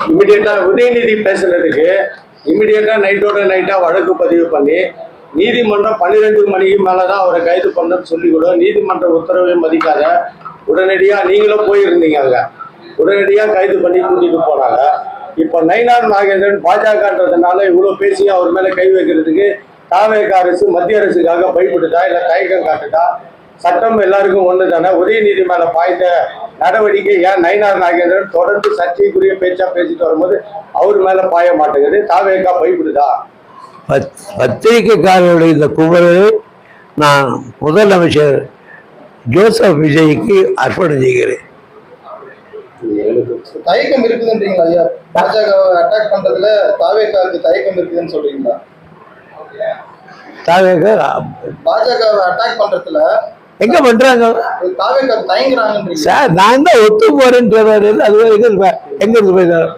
இமிடியேட்டா உதயநிதி பேசுனதுக்கு இமிடியேட்டா நைட்டோட நைட்டா வழக்கு பதிவு பண்ணி நீதிமன்றம் 12 மணிக்கு மேலதான் அவரை கைது பண்ணன்னு சொல்லி கூட நீதிமன்ற உத்தரவை மதிக்காத உடனடியா நீங்களும் போயிருந்தீங்க அங்க உடனடியா கைது பண்ணி கூட்டிட்டு போனாங்க. இப்ப நயினார் நாகேந்திரன் பாஜகன்றதுனால இவ்வளவு பேசி அவர் மேல கை வைக்கிறதுக்கு தாவேக அரசு மத்திய அரசுக்காக பயப்படுதா இல்ல தயக்கம் காட்டுதா? சட்டம் எல்லாருக்கும் ஒண்ணு தானே. உதயநிதி மேல பாய்ந்த நடவடிக்கை ஏன் நயினார் நாகேந்திரன் தொடர்ந்து சர்ச்சைக்குரிய பேச்சா பேசிட்டு வரும்போது அவர் மேல பாய மாட்டேங்குது? தாவேகா பயப்படுதா? பத்திரிகைக்காரருடைய இந்த குமரலை நான் முதலமைச்சர் ஜோசப் விஜய்க்கு அர்ப்பணம் செய்கிறேன். தயக்கம் இருக்குதுன்றீங்களா ஐயா? பாஜகவை அட்டாக் பண்றதுல தாவேகாவுக்கு தயக்கம் இருக்குதுன்னு சொல்றீங்களா? தாவேகா பாஜகவை அட்டாக் பண்றதுல எங்க பண்றாங்க? தாவேகா தயங்குறாங்கன்றீங்க சார். நான் தான் ஒத்து போறேன்னு சொல்றாரு. அது எங்க இருந்து போயிட்டாரு?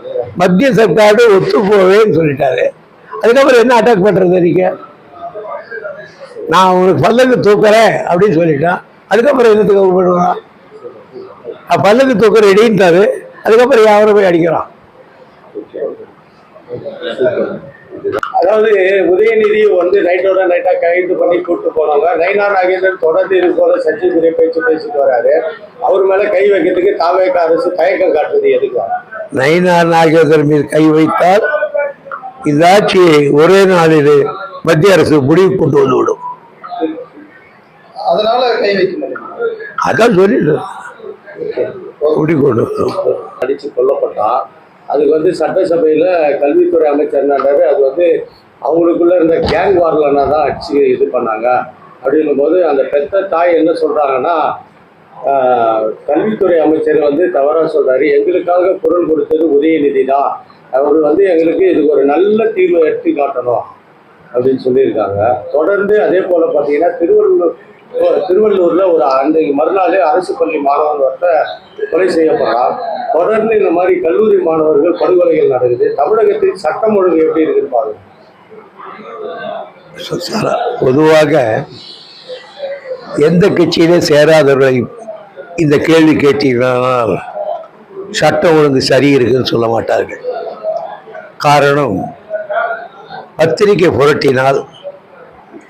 மத்திய சர்க்காரோட ஒத்து போவேன்னு சொல்லிட்டாரு. அதுக்கப்புறம் என்ன அட்டாக் பண்றது? நீங்க நான் உனக்கு பல்லக்கு தூக்குறேன் அப்படின்னு சொல்லிட்டான். அதுக்கப்புறம் என்னத்துக்கு பண்ணுவான்? பல்லக்கு தூக்குற ரெடின்ட்டாரு. அதுக்கப்புறம் யாரை போய் அடிக்கிறான்? அதாவது உதயநிதி வந்து நைட்டோட நைட்டா கைது பண்ணி கூப்பிட்டு போனாங்க. நயினார் நாகேந்திரன் தொடர்ந்து இது போல சர்ச்சைக்குரிய பேச்சு பேசிட்டு வராரு. அவர் மேல கை வைக்கிறதுக்கு தாவேக அரசு தயக்கம் காட்டுறது எதுக்கு? நயினார் நாகேந்திரன் மீது கை வைத்தால் இந்த ஆட்சியை ஒரே நாளில் மத்திய அரசு முடிவு கொண்டு வந்து விடும். அதனால கை வைக்க அதான் சொல்லிட்டு முடிவு கொண்டு அடிச்சு கொல்லப்பட்டா அதுக்கு வந்து சட்டசபையில கல்வித்துறை அமைச்சர் என்னன்றாரு, அது வந்து அவங்களுக்குள்ள இருந்த கேங் வார்லனா தான் அடிச்சு இது பண்ணாங்க அப்படின்னும் போது அந்த பெத்த தாய் என்ன சொல்றாங்கன்னா, கல்வித்துறை அமைச்சர் வந்து தவறா சொல்றாரு, எங்களுக்காக குரல் கொடுத்தது உதயநிதி தான், அவர் வந்து எங்களுக்கு இதுக்கு ஒரு நல்ல தீர்வை எடுத்து காட்டணும் அப்படின்னு சொல்லியிருக்காங்க. தொடர்ந்து அதே போல பார்த்தீங்கன்னா திருவள்ளூர்ல ஒரு அன்றைக்கு மறுநாள் அரசு பள்ளி மாணவன் ஒருத்தர் கொலை செய்யப்படுறார். தொடர்ந்து இந்த மாதிரி கல்லூரி மாணவர்கள் படுகொலைகள் நடக்குது. தமிழகத்தில் சட்டம் ஒழுங்கு எப்படி இருக்குன்னு பாருங்க. பொதுவாக எந்த கட்சியிலே சேராதவர்களை இந்த கேள்வி கேட்டீர்களானால் சட்டம் ஒழுங்கு சரி இருக்குன்னு சொல்ல மாட்டார்கள். காரணம், பத்திரிகை புரட்டினால்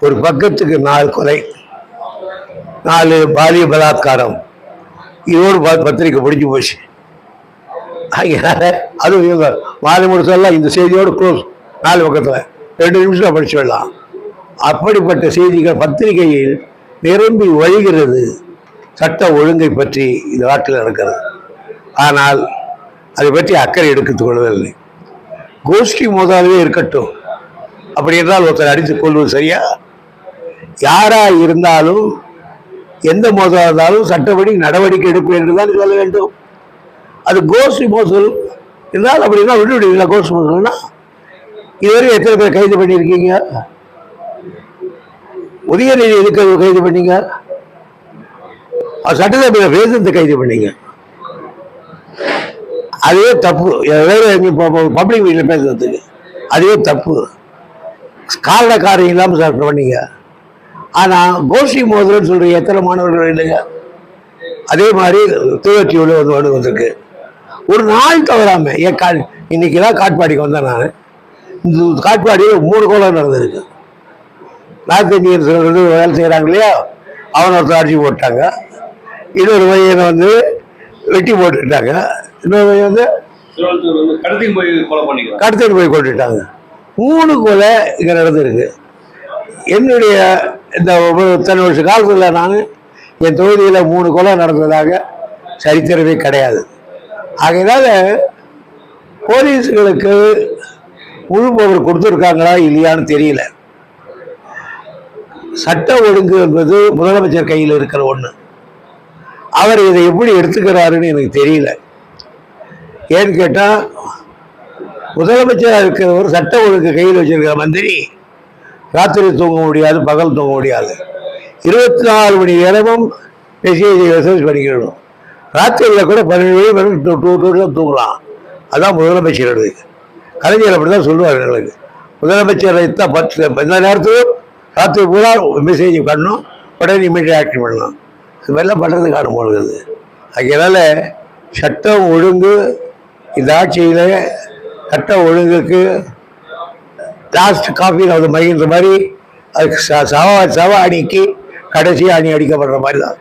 ஒரு பக்கத்துக்கு 4 கொலை, 4 பாலிய பலாத்காரம், இதோடு பத்திரிக்கை முடிஞ்சு போச்சு. அதுவும் இவங்க மாலை முடிச்செல்லாம் இந்த செய்தியோடு க்ளோஸ். 4 பக்கத்தில் 2 நிமிஷம் படிச்சு விடலாம். அப்படிப்பட்ட செய்திகள் பத்திரிகையில் நிரம்பி வழிகிறது. சட்ட ஒழுங்கை பற்றி இந்த நாட்டில் நடக்கிறது. ஆனால் அதை பற்றி அக்கறை எடுத்துக் கொள்வதில்லை. கோஷ்டி மோதாலே இருக்கட்டும், அப்படி என்றால் ஒருத்தர் அடித்துக் கொள்வது சரியா? யாரா இருந்தாலும் எந்த மோதலாக இருந்தாலும் சட்டப்படி நடவடிக்கை எடுப்பு என்றுதான் சொல்ல வேண்டும். அது கோஷ்டி மோசல் இருந்தால் அப்படின்னா விடுவிடுவீங்களா? கோஷ்டி மோசல்னா இதுவரை எத்தனை பேர் கைது பண்ணியிருக்கீங்க? உதயநிதி எதுக்கு கைது பண்ணீங்க? சட்டசபையில் பேசுறது கைது பண்ணீங்க. அதுவே தப்பு. பப்ளிக் மீட்டில் பேசுறதுக்கு அதுவே தப்பு. காரண காரியம் இல்லாமல் சார் பண்ணீங்க. ஆனால் கோஷ்டி மோதல்னு சொல்ற எத்தனை மாணவர்கள் இல்லைங்க? அதே மாதிரி திருவற்றியூர்ல வந்திருக்கு. ஒரு நாள் தவறாம இன்னைக்கு தான் காட்பாடிக்கு வந்தேன் நான். இந்த காட்பாடியில் 3 கொலை நடந்திருக்கு. நார்த் இந்தியன்ஸ் வேலை செய்கிறாங்க இல்லையா, அவனை ஒருத்தர் அடிச்சு போட்டாங்க. இன்னொரு பையனை வந்து வெட்டி போட்டுட்டாங்க. இன்னொரு பையன் வந்து கடத்தின்னு போய் கொண்டுட்டாங்க. 3 கொலை இங்கே நடந்திருக்கு. என்னுடைய இந்த 10 வருஷ காலத்தில் நான் என் தொகுதியில் 3 கொலை நடந்ததாக சரித்திரமே கிடையாது. ஆகையினால போலீஸுகளுக்கு முழு பவர் கொடுத்துருக்காங்களா இல்லையான்னு தெரியல. சட்ட ஒழுங்கு என்பது முதலமைச்சர் கையில் இருக்கிற ஒன்று. அவர் இதை எப்படி எடுத்துக்கிறாருன்னு எனக்கு தெரியல. ஏன்னு கேட்டால், முதலமைச்சராக இருக்கிறவர் சட்ட ஒழுங்கு கையில் வச்சிருக்கிற மந்திரி ராத்திரி தூங்க முடியாது, பகல் தூங்க முடியாது. 24 மணி நேரமும் மெசேஜ் பண்ணிக்கணும். ராத்திரியில் கூட 12 மணி தூங்கலாம். அதான் முதலமைச்சர். கலைஞர் அப்படி தான் சொல்லுவார் எங்களுக்கு. முதலமைச்சர் எந்த நேரத்திலும் ராத்திரி பூரா மெசேஜ் பண்ணணும், உடனே இமீடியட் ஆக்ஷன் பண்ணலாம். இது மாதிரிலாம் பண்ணுறதுக்கு அனுபவம் இருக்குது. அதனால சட்டம் ஒழுங்கு இந்த ஆட்சியில் சட்ட ஒழுங்குக்கு லாஸ்ட் காஃபியில் அது மகிழ்ந்த மாதிரி அதுக்கு சவ அணிக்கு கடைசி அணி அடிக்கப்படுற மாதிரி தான்.